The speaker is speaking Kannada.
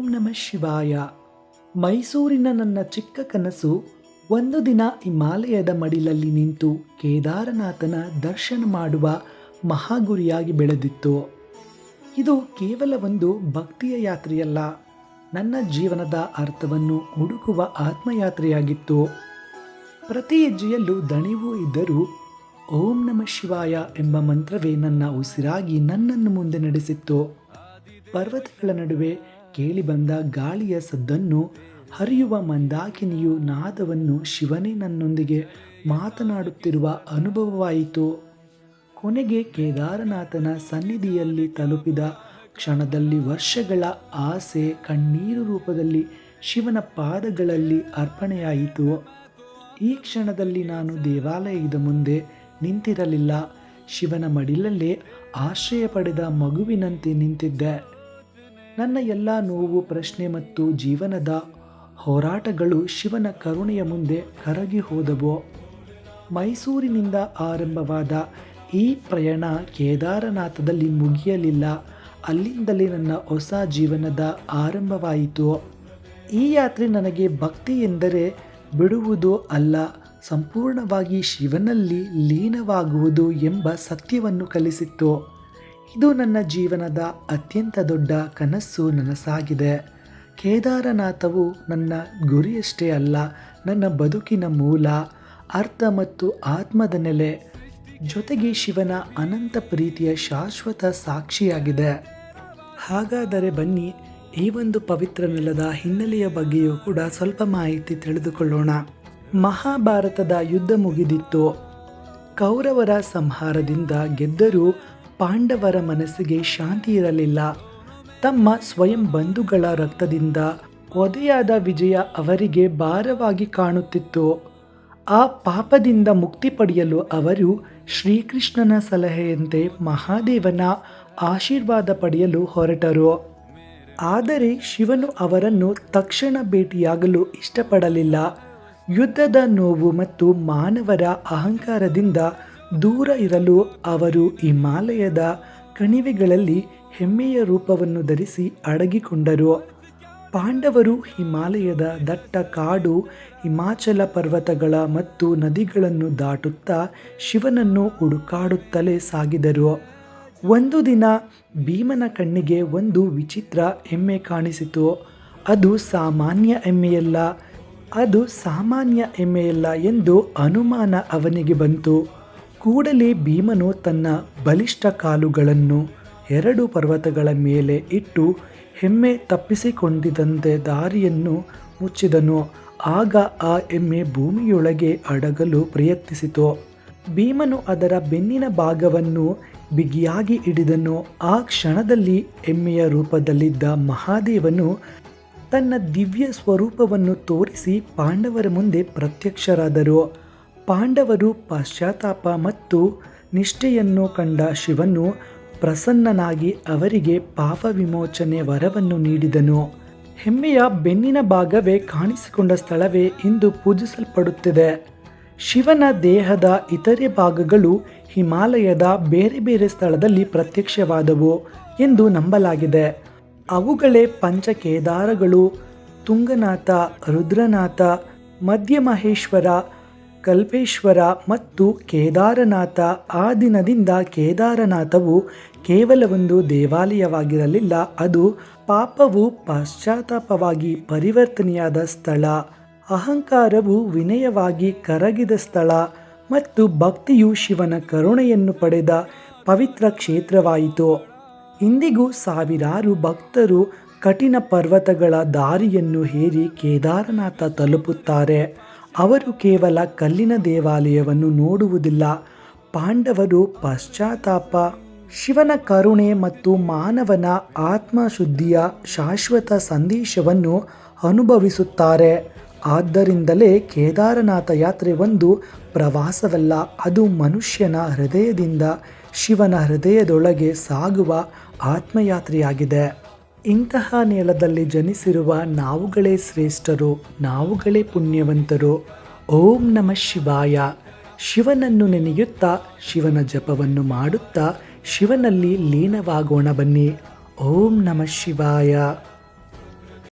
ನಮಃ ಶಿವಾಯ. ಮೈಸೂರಿನ ನನ್ನ ಚಿಕ್ಕ ಕನಸು ಒಂದು ದಿನ ಹಿಮಾಲಯದ ಮಡಿಲಲ್ಲಿ ನಿಂತು ಕೇದಾರನಾಥನ ದರ್ಶನ ಮಾಡುವ ಮಹಾಗುರಿಯಾಗಿ ಬೆಳೆದಿತ್ತು. ಇದು ಕೇವಲ ಒಂದು ಭಕ್ತಿಯ ಯಾತ್ರೆಯಲ್ಲ, ನನ್ನ ಜೀವನದ ಅರ್ಥವನ್ನು ಹುಡುಕುವ ಆತ್ಮಯಾತ್ರೆಯಾಗಿತ್ತು. ಪ್ರತಿ ಹೆಜ್ಜೆಯಲ್ಲೂ ದಣಿವು ಇದ್ದರೂ ಓಂ ನಮಃ ಶಿವಾಯ ಎಂಬ ಮಂತ್ರವೇ ನನ್ನ ಉಸಿರಾಗಿ ನನ್ನನ್ನು ಮುಂದೆ ನಡೆಸಿತ್ತು. ಪರ್ವತಗಳ ನಡುವೆ ಕೇಳಿಬಂದ ಗಾಳಿಯ ಸದ್ದನ್ನು, ಹರಿಯುವ ಮಂದಾಕಿನಿಯು ನಾದವನ್ನು, ಶಿವನೇ ನನ್ನೊಂದಿಗೆ ಮಾತನಾಡುತ್ತಿರುವ ಅನುಭವವಾಯಿತು. ಕೊನೆಗೆ ಕೇದಾರನಾಥನ ಸನ್ನಿಧಿಯಲ್ಲಿ ತಲುಪಿದ ಕ್ಷಣದಲ್ಲಿ ವರ್ಷಗಳ ಆಸೆ ಕಣ್ಣೀರು ರೂಪದಲ್ಲಿ ಶಿವನ ಪಾದಗಳಲ್ಲಿ ಅರ್ಪಣೆಯಾಯಿತು. ಈ ಕ್ಷಣದಲ್ಲಿ ನಾನು ದೇವಾಲಯದ ಮುಂದೆ ನಿಂತಿರಲಿಲ್ಲ, ಶಿವನ ಮಡಿಲಲ್ಲೇ ಆಶ್ರಯ ಪಡೆದ ಮಗುವಿನಂತೆ ನಿಂತಿದ್ದೆ. ನನ್ನ ಎಲ್ಲ ನೋವು, ಪ್ರಶ್ನೆ ಮತ್ತು ಜೀವನದ ಹೋರಾಟಗಳು ಶಿವನ ಕರುಣೆಯ ಮುಂದೆ ಕರಗಿ ಹೋದವು. ಮೈಸೂರಿನಿಂದ ಆರಂಭವಾದ ಈ ಪ್ರಯಾಣ ಕೇದಾರನಾಥದಲ್ಲಿ ಮುಗಿಯಲಿಲ್ಲ. ಅಲ್ಲಿಂದಲೇ ನನ್ನ ಹೊಸ ಜೀವನದ ಆರಂಭವಾಯಿತು. ಈ ಯಾತ್ರೆ ನನಗೆ ಭಕ್ತಿ ಎಂದರೆ ಬಿಡುವುದು ಅಲ್ಲ, ಸಂಪೂರ್ಣವಾಗಿ ಶಿವನಲ್ಲಿ ಲೀನವಾಗುವುದು ಎಂಬ ಸತ್ಯವನ್ನು ಕಲಿಸಿತ್ತು. ಇದು ನನ್ನ ಜೀವನದ ಅತ್ಯಂತ ದೊಡ್ಡ ಕನಸು ನನಸಾಗಿದೆ. ಕೇದಾರನಾಥವು ನನ್ನ ಗುರಿಯಷ್ಟೇ ಅಲ್ಲ, ನನ್ನ ಬದುಕಿನ ಮೂಲ, ಅರ್ಥ ಮತ್ತು ಆತ್ಮದ ನೆಲೆ, ಜೊತೆಗೆ ಶಿವನ ಅನಂತ ಪ್ರೀತಿಯ ಶಾಶ್ವತ ಸಾಕ್ಷಿಯಾಗಿದೆ. ಹಾಗಾದರೆ ಬನ್ನಿ, ಈ ಒಂದು ಪವಿತ್ರ ನೆಲದ ಹಿನ್ನೆಲೆಯ ಬಗ್ಗೆಯೂ ಕೂಡ ಸ್ವಲ್ಪ ಮಾಹಿತಿ ತಿಳಿದುಕೊಳ್ಳೋಣ. ಮಹಾಭಾರತದ ಯುದ್ಧ ಮುಗಿದಿತ್ತು. ಕೌರವರ ಸಂಹಾರದಿಂದ ಗೆದ್ದರೂ ಪಾಂಡವರ ಮನಸ್ಸಿಗೆ ಶಾಂತಿ ಇರಲಿಲ್ಲ. ತಮ್ಮ ಸ್ವಯಂ ಬಂಧುಗಳ ರಕ್ತದಿಂದ ಒದೆಯಾದ ವಿಜಯ ಅವರಿಗೆ ಭಾರವಾಗಿ ಕಾಣುತ್ತಿತ್ತು. ಆ ಪಾಪದಿಂದ ಮುಕ್ತಿ ಪಡೆಯಲು ಅವರು ಶ್ರೀಕೃಷ್ಣನ ಸಲಹೆಯಂತೆ ಮಹಾದೇವನ ಆಶೀರ್ವಾದ ಪಡೆಯಲು ಹೊರಟರು. ಆದರೆ ಶಿವನು ಅವರನ್ನು ತಕ್ಷಣ ಭೇಟಿಯಾಗಲು ಇಷ್ಟಪಡಲಿಲ್ಲ. ಯುದ್ಧದ ನೋವು ಮತ್ತು ಮಾನವರ ಅಹಂಕಾರದಿಂದ ದೂರ ಇರಲು ಅವರು ಹಿಮಾಲಯದ ಕಣಿವೆಗಳಲ್ಲಿ ಹೆಮ್ಮೆಯ ರೂಪವನ್ನು ಧರಿಸಿ ಅಡಗಿಕೊಂಡರು. ಪಾಂಡವರು ಹಿಮಾಲಯದ ದಟ್ಟ ಕಾಡು, ಹಿಮಾಚಲ ಪರ್ವತಗಳ ಮತ್ತು ನದಿಗಳನ್ನು ದಾಟುತ್ತಾ ಶಿವನನ್ನು ಹುಡುಕಾಡುತ್ತಲೇ ಸಾಗಿದರು. ಒಂದು ದಿನ ಭೀಮನ ಕಣ್ಣಿಗೆ ಒಂದು ವಿಚಿತ್ರ ಎಮ್ಮೆ ಕಾಣಿಸಿತು. ಅದು ಸಾಮಾನ್ಯ ಎಮ್ಮೆಯಲ್ಲ ಎಂದು ಅನುಮಾನ ಅವನಿಗೆ ಬಂತು. ಕೂಡಲೇ ಭೀಮನು ತನ್ನ ಬಲಿಷ್ಠ ಕಾಲುಗಳನ್ನು 2 ಪರ್ವತಗಳ ಮೇಲೆ ಇಟ್ಟು ಎಮ್ಮೆ ತಪ್ಪಿಸಿಕೊಂಡಿದ್ದಂತೆ ದಾರಿಯನ್ನು ಮುಚ್ಚಿದನು. ಆಗ ಆ ಎಮ್ಮೆ ಭೂಮಿಯೊಳಗೆ ಅಡಗಲು ಪ್ರಯತ್ನಿಸಿತು. ಭೀಮನು ಅದರ ಬೆನ್ನಿನ ಭಾಗವನ್ನು ಬಿಗಿಯಾಗಿ ಹಿಡಿದನು. ಆ ಕ್ಷಣದಲ್ಲಿ ಎಮ್ಮೆಯ ರೂಪದಲ್ಲಿದ್ದ ಮಹಾದೇವನು ತನ್ನ ದಿವ್ಯ ಸ್ವರೂಪವನ್ನು ತೋರಿಸಿ ಪಾಂಡವರ ಮುಂದೆ ಪ್ರತ್ಯಕ್ಷರಾದರು. ಪಾಂಡವರು ಪಶ್ಚಾತ್ತಾಪ ಮತ್ತು ನಿಷ್ಠೆಯನ್ನು ಕಂಡ ಶಿವನು ಪ್ರಸನ್ನನಾಗಿ ಅವರಿಗೆ ಪಾಪ ವಿಮೋಚನೆ ವರವನ್ನು ನೀಡಿದನು. ಎಮ್ಮೆಯ ಬೆನ್ನಿನ ಭಾಗವೇ ಕಾಣಿಸಿಕೊಂಡ ಸ್ಥಳವೇ ಇಂದು ಪೂಜಿಸಲ್ಪಡುತ್ತಿದೆ. ಶಿವನ ದೇಹದ ಇತರೆ ಭಾಗಗಳು ಹಿಮಾಲಯದ ಬೇರೆ ಬೇರೆ ಸ್ಥಳದಲ್ಲಿ ಪ್ರತ್ಯಕ್ಷವಾದವು ಎಂದು ನಂಬಲಾಗಿದೆ. ಅವುಗಳೇ ಪಂಚಕೇದಾರಗಳು, ತುಂಗನಾಥ, ರುದ್ರನಾಥ, ಮಧ್ಯಮಹೇಶ್ವರ, ಕಲ್ಪೇಶ್ವರ ಮತ್ತು ಕೇದಾರನಾಥ. ಆ ದಿನದಿಂದ ಕೇದಾರನಾಥವು ಕೇವಲ ಒಂದು ದೇವಾಲಯವಾಗಿರಲಿಲ್ಲ, ಅದು ಪಾಪವು ಪಶ್ಚಾತ್ತಾಪವಾಗಿ ಪರಿವರ್ತನೆಯಾದ ಸ್ಥಳ, ಅಹಂಕಾರವು ವಿನಯವಾಗಿ ಕರಗಿದ ಸ್ಥಳ ಮತ್ತು ಭಕ್ತಿಯು ಶಿವನ ಕರುಣೆಯನ್ನು ಪಡೆದ ಪವಿತ್ರ ಕ್ಷೇತ್ರವಾಯಿತು. ಇಂದಿಗೂ ಸಾವಿರಾರು ಭಕ್ತರು ಕಠಿಣ ಪರ್ವತಗಳ ದಾರಿಯನ್ನು ಹೇರಿ ಕೇದಾರನಾಥ ತಲುಪುತ್ತಾರೆ. ಅವರು ಕೇವಲ ಕಲ್ಲಿನ ದೇವಾಲಯವನ್ನು ನೋಡುವುದಿಲ್ಲ, ಪಾಂಡವರು ಪಶ್ಚಾತ್ತಾಪ, ಶಿವನ ಕರುಣೆ ಮತ್ತು ಮಾನವನ ಆತ್ಮಶುದ್ಧಿಯ ಶಾಶ್ವತ ಸಂದೇಶವನ್ನು ಅನುಭವಿಸುತ್ತಾರೆ. ಆದ್ದರಿಂದಲೇ ಕೇದಾರನಾಥ ಯಾತ್ರೆ ಒಂದು ಪ್ರವಾಸವಲ್ಲ, ಅದು ಮನುಷ್ಯನ ಹೃದಯದಿಂದ ಶಿವನ ಹೃದಯದೊಳಗೆ ಸಾಗುವ ಆತ್ಮಯಾತ್ರೆಯಾಗಿದೆ. ಇಂತಹ ನೆಲದಲ್ಲಿ ಜನಿಸಿರುವ ನಾವುಗಳೇ ಶ್ರೇಷ್ಠರು, ನಾವುಗಳೇ ಪುಣ್ಯವಂತರು. ಓಂ ನಮಃ ಶಿವಾಯ. ಶಿವನನ್ನು ನೆನೆಯುತ್ತಾ, ಶಿವನ ಜಪವನ್ನು ಮಾಡುತ್ತಾ ಶಿವನಲ್ಲಿ ಲೀನವಾಗೋಣ ಬನ್ನಿ. ಓಂ ನಮಃ ಶಿವಾಯ.